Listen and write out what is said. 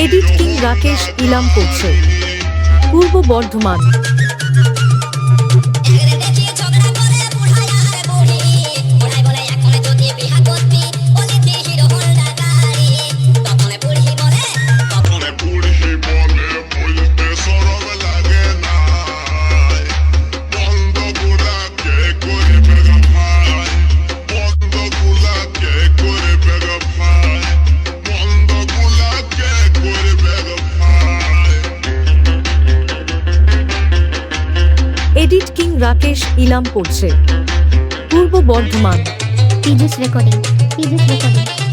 Edit king Rakesh ইলাম করছে পূর্ব Bardhaman. Edit king Rakesh ইলাম করছে পূর্ব Bardhaman. Piyush recording.